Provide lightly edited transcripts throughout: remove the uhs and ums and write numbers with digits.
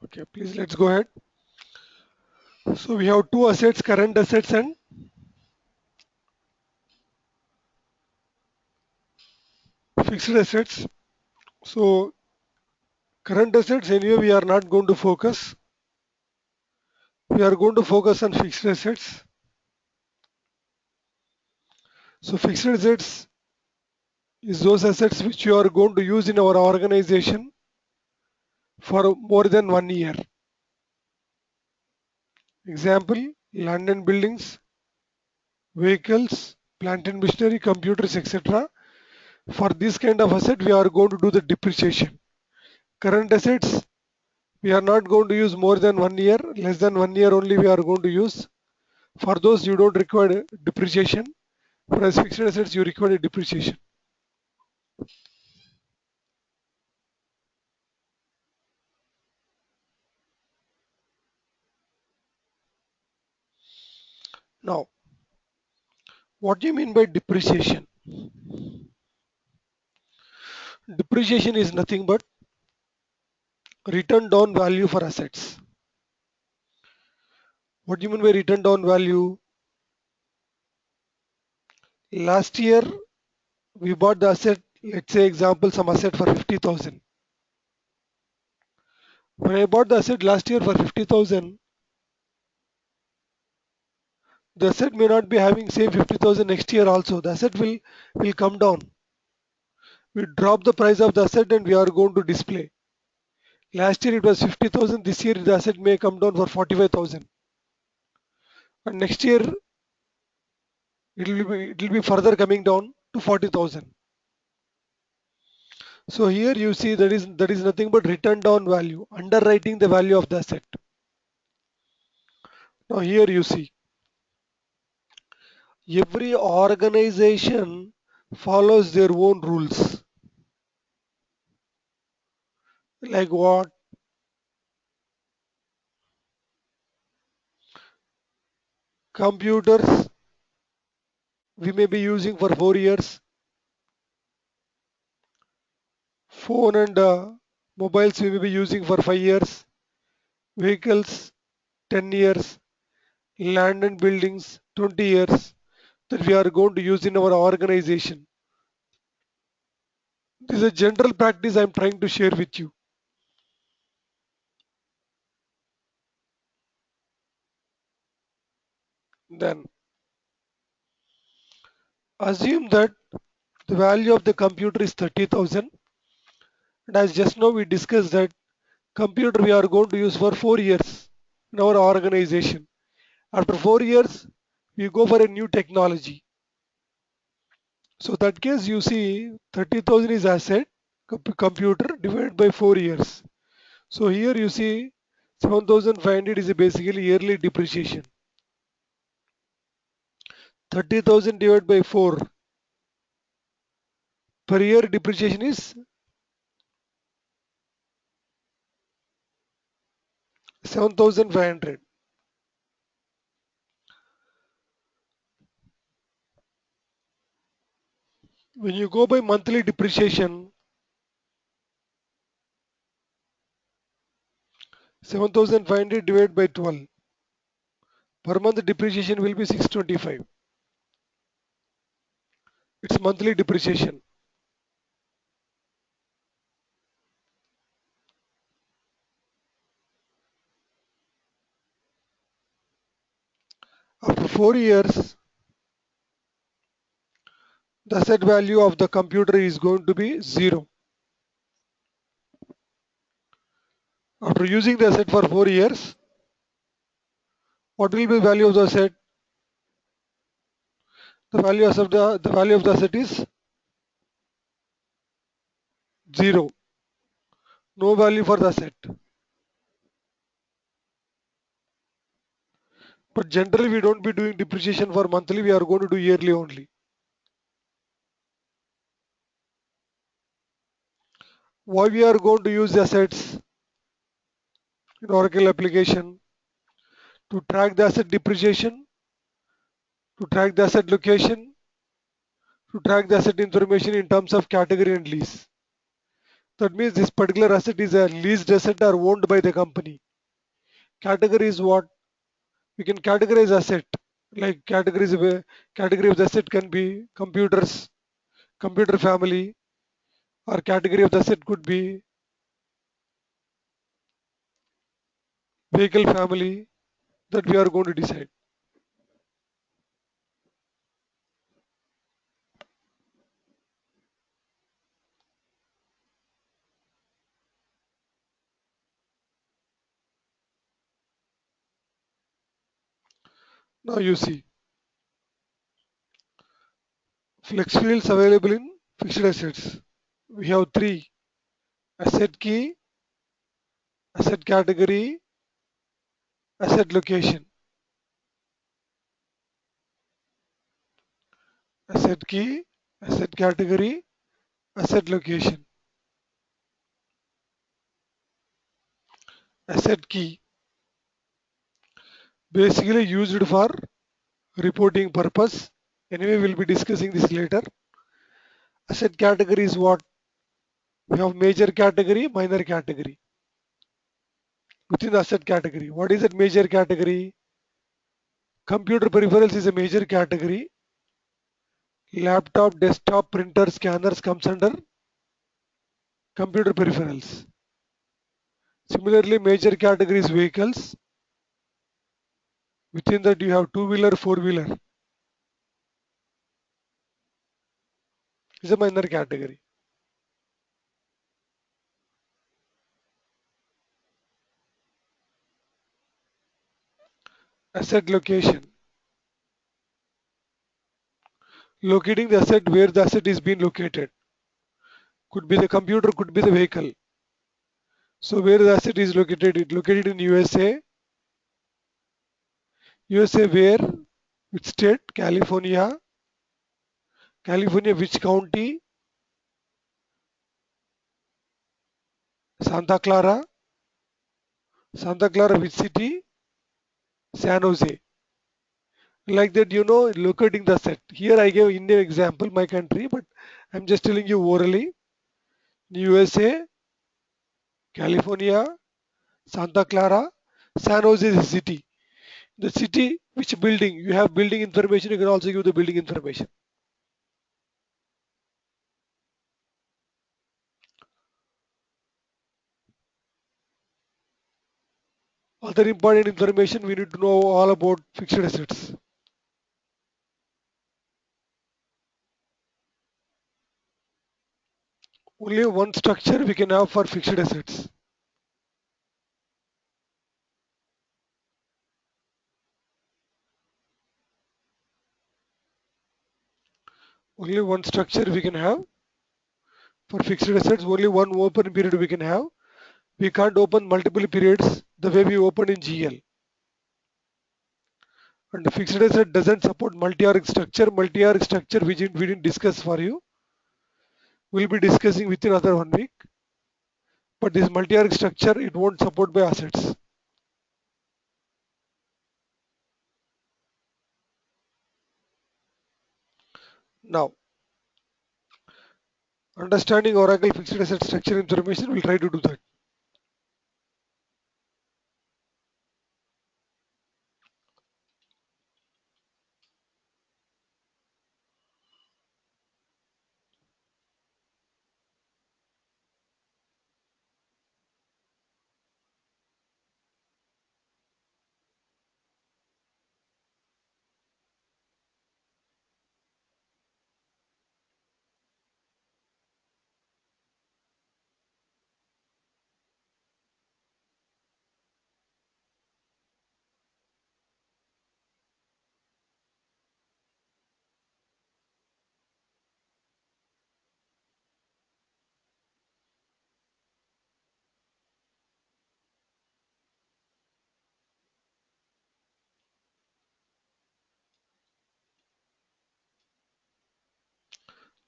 Okay, please let's go ahead. So we have two assets, current assets and fixed assets. So current assets anyway we are not going to focus. We are going to focus on fixed assets. So fixed assets is those assets which you are going to use in our organization for more than 1 year. Example, land and buildings, vehicles, plant and machinery, computers, etc. For this kind of asset, we are going to do the depreciation. Current assets, we are not going to use more than 1 year, less than 1 year only we are going to use. For those you don't require depreciation. Whereas fixed assets you require depreciation. Now, what do you mean by depreciation? Depreciation is nothing but written down value for assets. What do you mean by written down value? Last year we bought the asset, let's say example some asset for 50,000. When I bought the asset last year for 50,000, the asset may not be having same 50,000 next year also. The asset will come down. We drop the price of the asset and we are going to display. Last year it was 50,000. This year the asset may come down for 45,000. And next year it will be further coming down to 40,000. So here you see that is nothing but written down value, underwriting the value of the asset. Now here you see every organization follows their own rules. Like what? Computers we may be using for 4 years, phone and mobiles we may be using for 5 years, vehicles 10 years, land and buildings 20 years that we are going to use in our organization. This is a general practice I'm trying to share with you. Then assume that the value of the computer is 30,000, and as just now we discussed that computer we are going to use for 4 years in our organization. After 4 years, we go for a new technology. So that case you see 30,000 is asset computer divided by 4 years. So here you see 7,500 is basically yearly depreciation. 30,000 divided by 4 per year depreciation is 7,500. When you go by monthly depreciation, 7,500 divided by 12. Per month depreciation will be 625. It's monthly depreciation. After 4 years, the asset value of the computer is going to be zero. After using the asset for 4 years, what will be the value of the asset? The value of the asset is zero. No value for the asset. But generally we don't be doing depreciation for monthly, we are going to do yearly only. Why we are going to use the assets in Oracle application? To track the asset depreciation, to track the asset location, to track the asset information in terms of category and lease. That means this particular asset is a leased asset or owned by the company. Category is what? We can categorize asset. Like category of the asset can be computers, computer family, or category of the asset could be vehicle family that we are going to decide. Now you see flex fields available in fixed assets. We have three: asset key, asset category, asset location. Asset key, asset category, asset location. Asset key basically used for reporting purpose. Anyway, we'll be discussing this later. Asset category is what? We have major category, minor category. Within the asset category, what is that major category? Computer peripherals is a major category. Laptop, desktop, printer, scanners comes under computer peripherals. Similarly, major category is vehicles. Within that, you have two-wheeler, four-wheeler. Is a minor category. Asset location. Locating the asset where the asset is being located. Could be the computer, could be the vehicle. So where the asset is located? It located in USA. USA where? Which state? California. California which county? Santa Clara. Santa Clara which city? San Jose. Like that, locating the asset. Here I gave India example, my country, but I'm just telling you orally. USA, California, Santa Clara, San Jose is a city. The city, which building? You have building information, you can also give the building information. Other important information we need to know all about fixed assets. Only one structure we can have for fixed assets. Only one structure we can have for fixed assets. Only one open period we can have. We can't open multiple periods the way we open in GL. And the fixed asset doesn't support multi-arc structure. Multi-arc structure we didn't discuss for you. We'll be discussing within another 1 week. But this multi-arc structure, it won't support by assets. Now, understanding Oracle fixed asset structure information, we'll try to do that.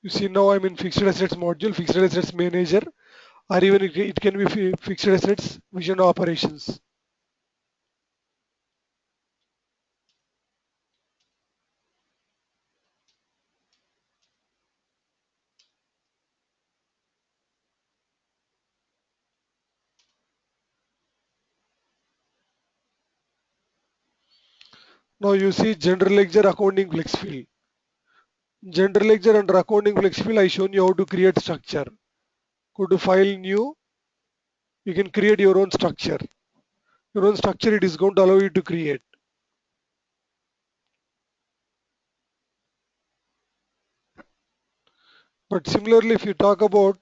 You see now I'm in fixed assets module, fixed assets manager, or even it can be fixed assets vision operations. Now you see general ledger accounting flex field. General ledger under accounting flex field, I shown you how to create structure. Go to file new, you can create your own structure. Your own structure it is going to allow you to create. But similarly, if you talk about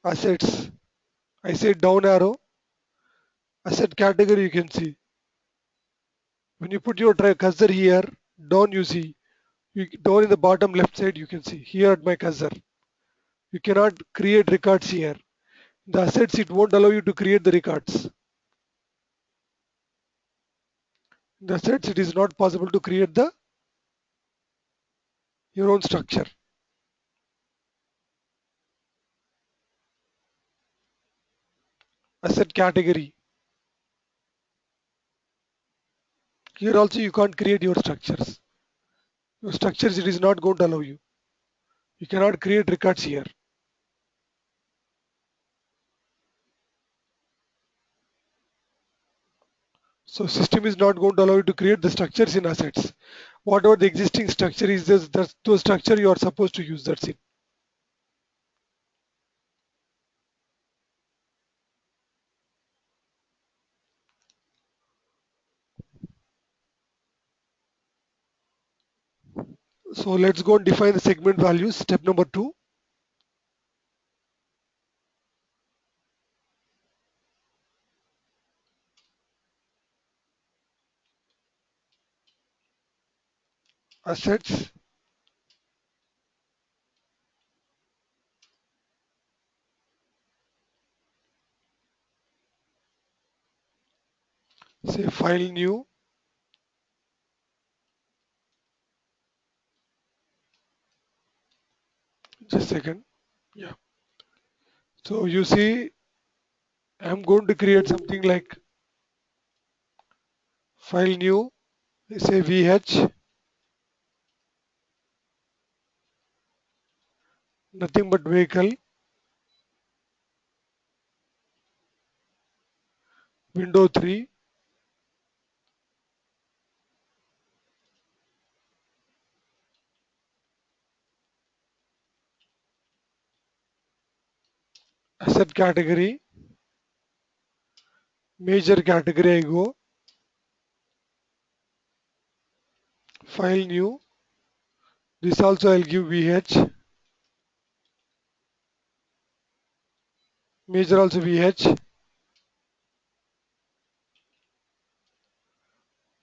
assets, I say down arrow, asset category you can see. When you put your cursor here, down you see, down in the bottom left side you can see, here at my cursor. You cannot create records here. The assets it won't allow you to create the records. The assets it is not possible to create the your own structure. Asset category. Here also you can't create your structures. Your structures it is not going to allow you. You cannot create records here. So system is not going to allow you to create the structures in assets. Whatever the existing structure is, that's the structure you are supposed to use. That's it. So let's go and define the segment values. Step number two. Assets. Say file new. Just a second. Yeah. So you see, I'm going to create something like file new. Say VH. Nothing but vehicle. Window 3. Asset category. Major category I go. File new. This also I'll give VH. Major also VH.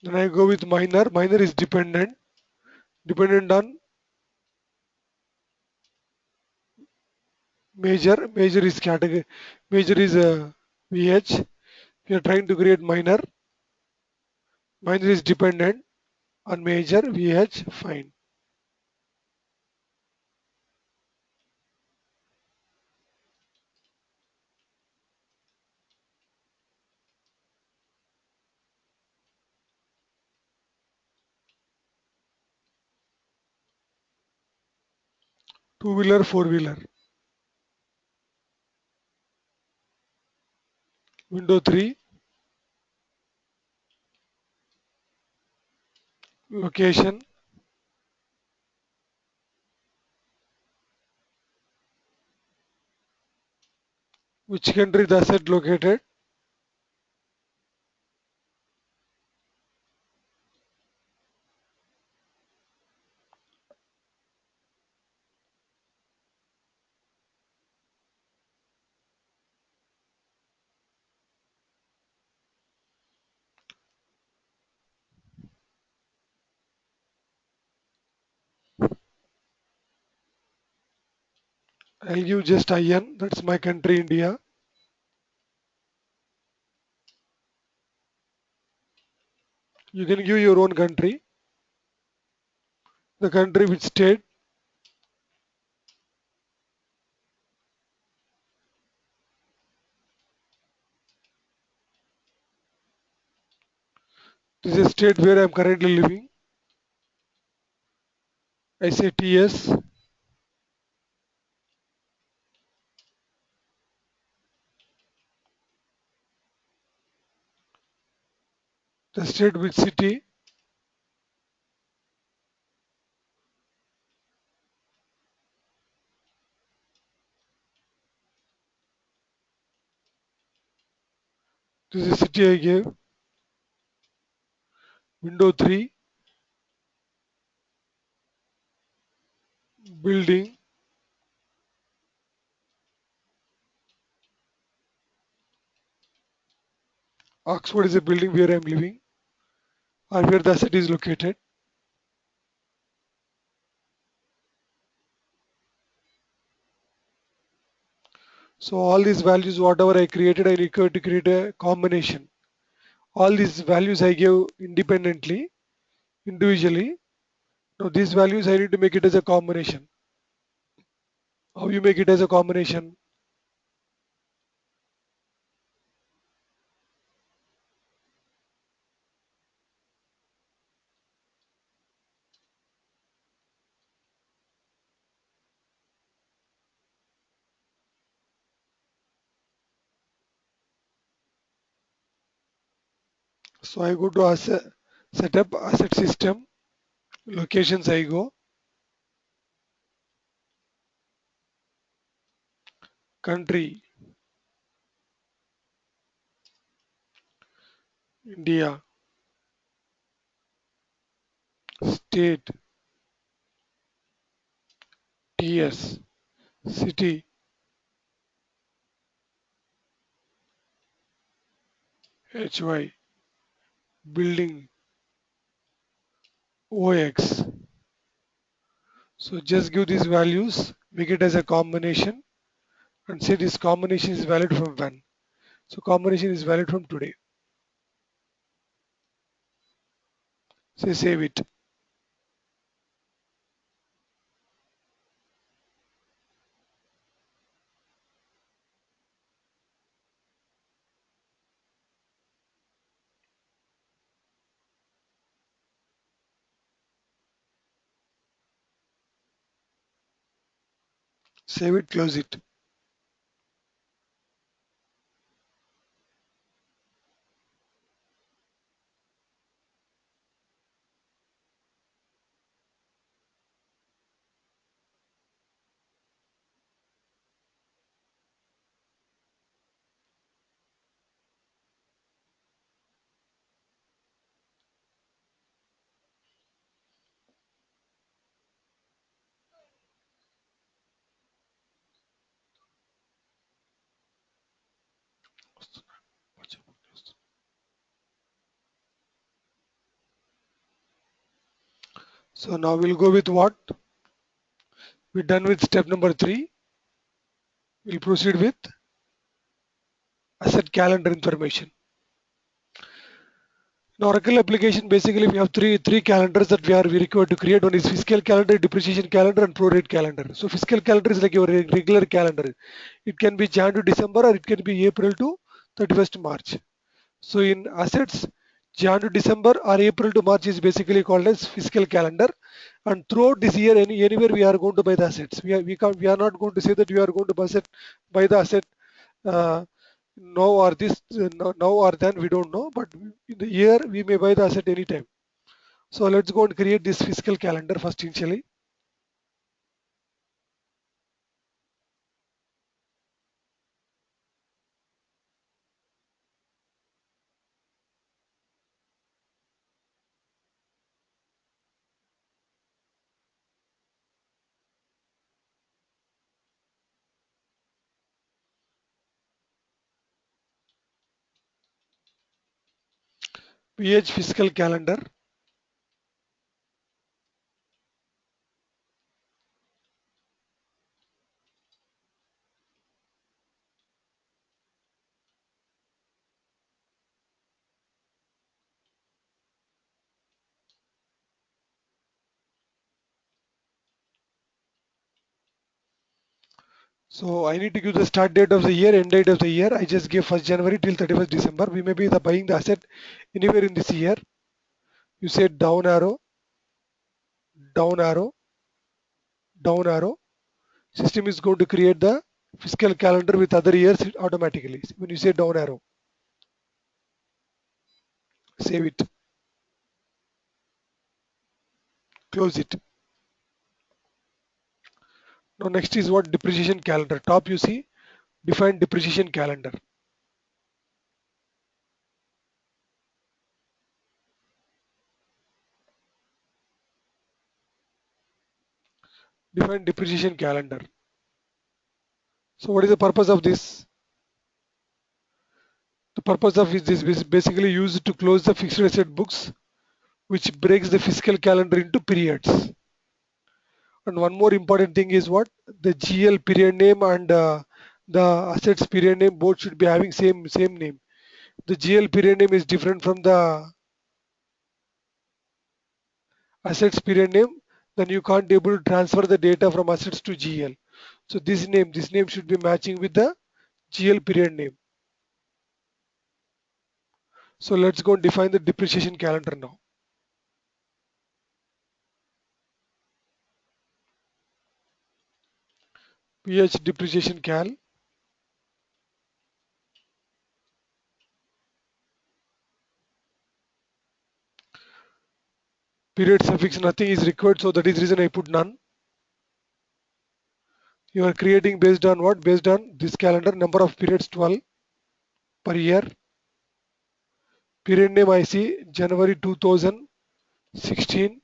Then I go with minor. Minor is dependent. Dependent on major. Major is category. Major is VH. We are trying to create minor. Minor is dependent on major. VH. Fine. Two wheeler, four wheeler. Window 3. Location. Which country the asset located. I'll give just IN. That's my country, India. You can give your own country. The country which state. This is a state where I'm currently living. I say TS. the state which city, this is city I gave, window 3, building, Oxford is a building where I am living or where the asset is located. So all these values, whatever I created, I require to create a combination. All these values I gave independently, individually. Now these values I need to make it as a combination. How you make it as a combination? So I go to asset, setup asset system, locations I go, country, India, state, TS, city, HY, building, OX. So just give these values, make it as a combination and say this combination is valid from when. So combination is valid from today. Say save it. Save it, close it. So now we'll go with what? We're done with step number 3. We'll proceed with asset calendar information. In Oracle application, basically we have three calendars that we require to create. One is fiscal calendar, depreciation calendar, and prorate calendar. So fiscal calendar is like your regular calendar. It can be Jan to December or it can be April to 31st March. So in assets, Jan to December or April to March is basically called as fiscal calendar. And throughout this year, anywhere we are going to buy the assets. We are not going to say that we are going to buy the asset uh, now or now or then, we don't know. But in the year we may buy the asset anytime. So let's go and create this fiscal calendar first initially. PH fiscal calendar. So I need to give the start date of the year, end date of the year. I just give 1st January till 31st December. We may be buying the asset anywhere in this year. You say down arrow, down arrow, down arrow. System is going to create the fiscal calendar with other years automatically when you say down arrow. Save it, close it. Now next is what depreciation calendar. Top you see define depreciation calendar. Define depreciation calendar. So what is the purpose of this? The purpose of it is basically used to close the fixed asset books, which breaks the fiscal calendar into periods. And one more important thing is what the GL period name and the assets period name both should be having same name. The GL period name is different from the assets period name. Then you can't able to transfer the data from assets to GL. So this name should be matching with the GL period name. So let's go and define the depreciation calendar now. PH depreciation cal period suffix nothing is required, so that is reason I put none. You are creating based on what? Based on this calendar number of periods 12 per year. Period name I see January 2016.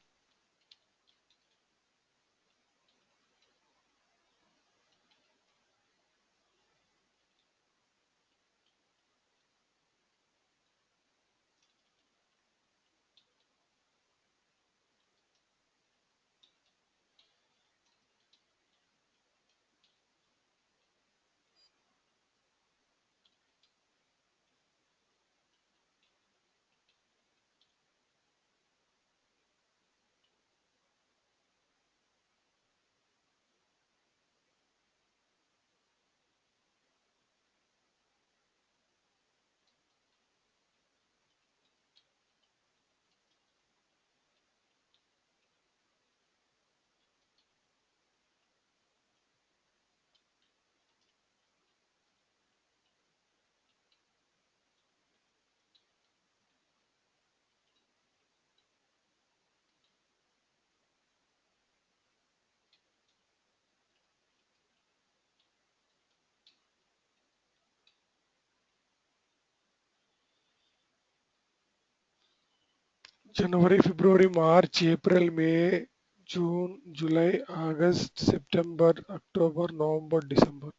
January, February, March, April, May, June, July, August, September, October, November, December.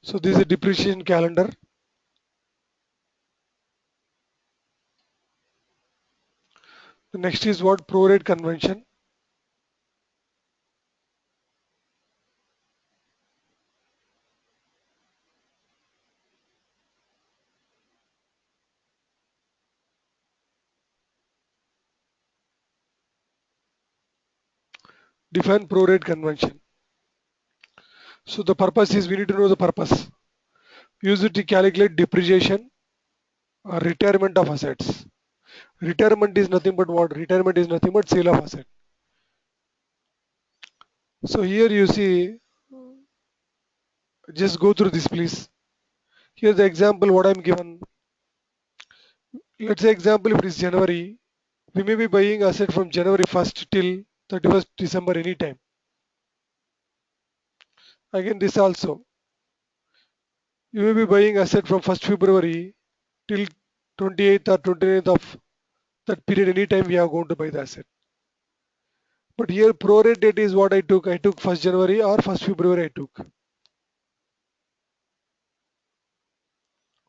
So this is a depreciation calendar. The next is what? Prorate convention. Define prorate convention. So the purpose is we need to know the purpose. Use it to calculate depreciation or retirement of assets. Retirement is nothing but what? Retirement is nothing but sale of asset. So here you see, just go through this please. Here's the example what I'm given. Let's say example if it is January, we may be buying asset from January 1st till 31st December anytime. Again this also, you may be buying asset from 1st February till 28th or 29th of that period anytime we are going to buy the asset. But here prorate date is what I took. I took 1st January or 1st February I took.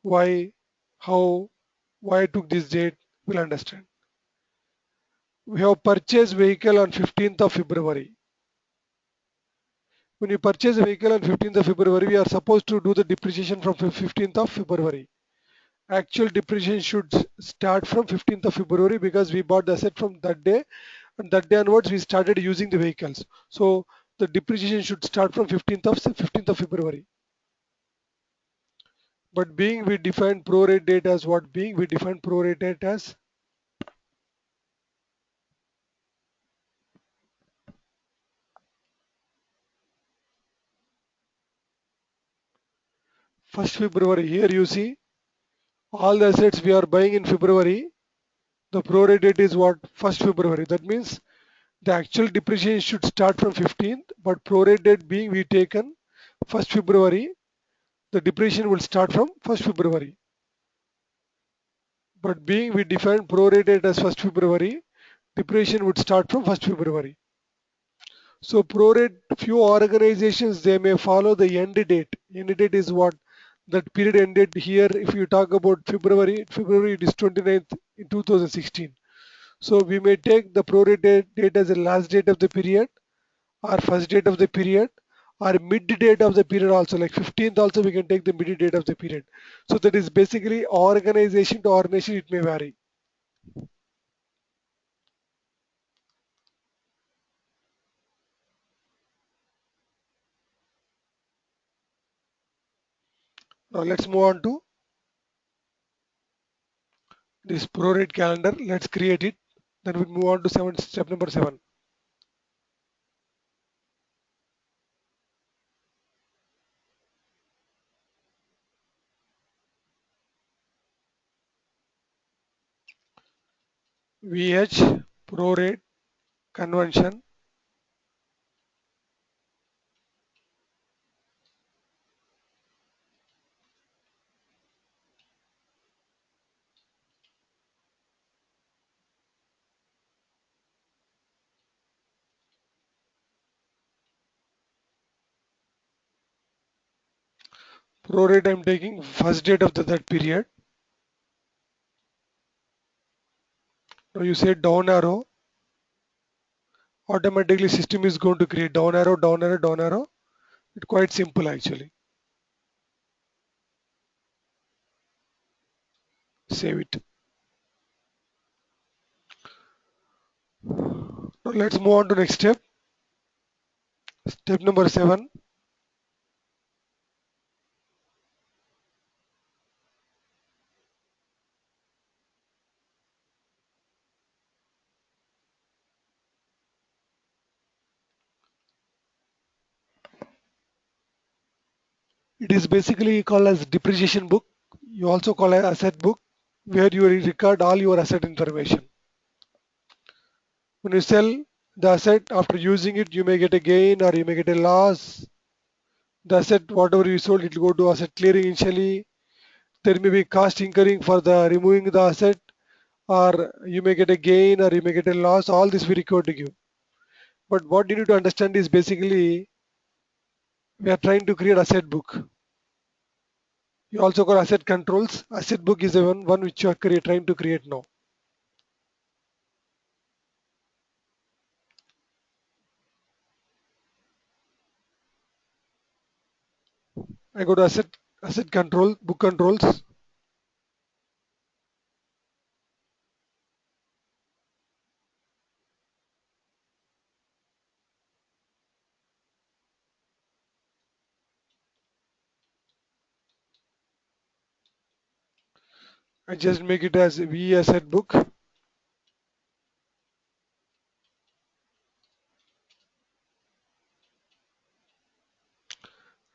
Why, how, why I took this date, we'll understand. We have purchased vehicle on 15th of February. When you purchase a vehicle on 15th of February, we are supposed to do the depreciation from 15th of February. Actual depreciation should start from 15th of February because we bought the asset from that day, and that day onwards we started using the vehicles. So the depreciation should start from 15th of February. But being we define prorate date as what? Being we define prorate date as 1st February. Here you see All the assets we are buying in February, the prorate date is what? 1st February. That means the actual depreciation should start from 15th, but prorate date being we taken 1st February, the depreciation will start from 1st February. But being we define prorate date as 1st February, depreciation would start from 1st February. So prorate few organizations they may follow the end date. End date is what? That period ended here. If you talk about February it is 29th in 2016. So we may take the prorate date as the last date of the period or first date of the period or mid date of the period also, like 15th also we can take the mid date of the period. So that is basically organization to organization it may vary. Now let's move on to this prorate calendar. Let's create it. Then we move on to step number 7. VH prorate convention. Prorate I'm taking first date of that period. Now you say down arrow, automatically system is going to create down arrow, down arrow, down arrow. It's quite simple actually. Save it. Now let's move on to next step. Step number 7. It is basically called as depreciation book. You also call it asset book, where you record all your asset information. When you sell the asset after using it, you may get a gain or you may get a loss. The asset, whatever you sold, it will go to asset clearing initially. There may be cost incurring for the removing the asset, or you may get a gain or you may get a loss. All this we record to you. But what you need to understand is basically we are trying to create asset book. You also call asset controls. Asset book is the one which you are trying to create now. I go to asset control, book controls. I just make it as V asset book.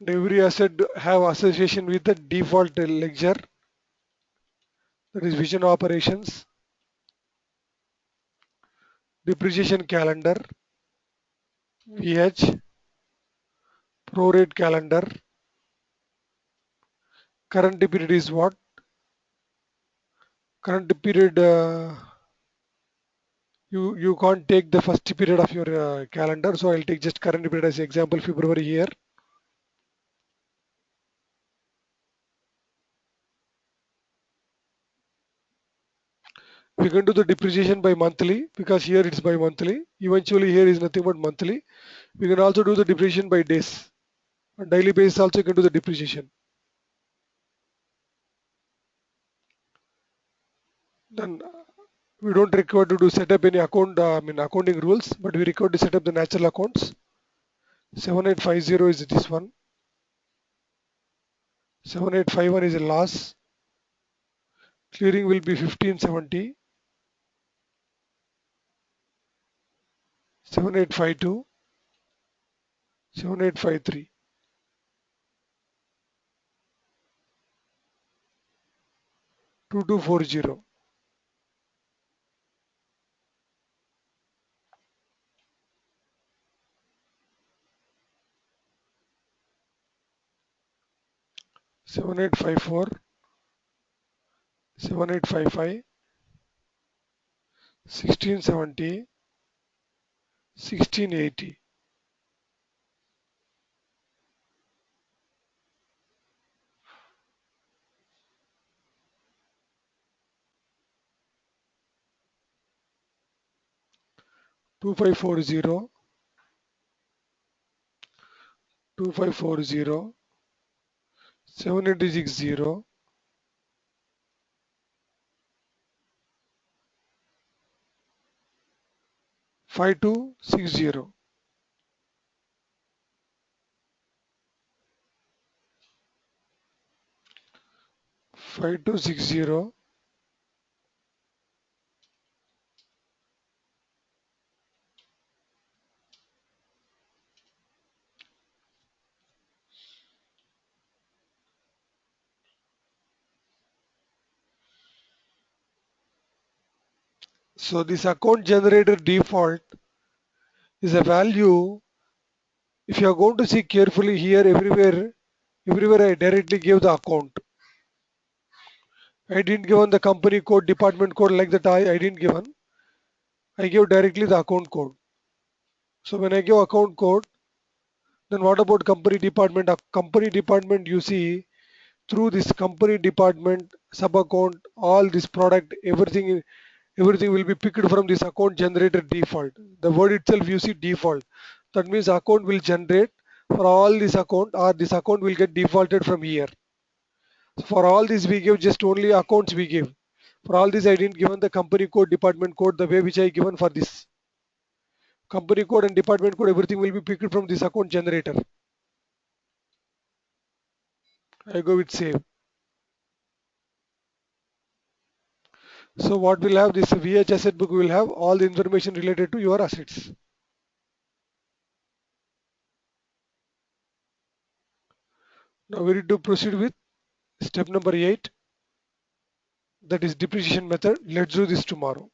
And every asset have association with the default ledger, that is vision operations, depreciation calendar, VH, prorate calendar. Current period is what? Current period, you can't take the first period of your calendar, so I'll take just current period as example, February here. We can do the depreciation by monthly because here it's by monthly. Eventually here is nothing but monthly. We can also do the depreciation by days. On daily basis also you can do the depreciation. Then we don't require to do set up any accounting rules, but we require to set up the natural accounts. 7850 is this one. 7851 is a loss. Clearing will be 1570. 7852. 7853. 2240. 7854, 7855, 1670, 1680. 2540, 2540, 7860, 5260. Five two six zero. So this account generator default is a value. If you are going to see carefully here, everywhere I directly give the account. I didn't give on the company code, department code like that. I didn't give on. I give directly the account code. So when I give account code, then what about company department? A company department, you see through this company department sub account, all this product, everything will be picked from this account generator default. The word itself you see default. That means account will generate for all this account, or this account will get defaulted from here. So for all this we give just only accounts we give. For all this I didn't given the company code, department code, the way which I given for this. Company code and department code, everything will be picked from this account generator. I go with save. So what will have this VH asset book will have all the information related to your assets. Now we need to proceed with step number 8, that is depreciation method. Let's do this tomorrow.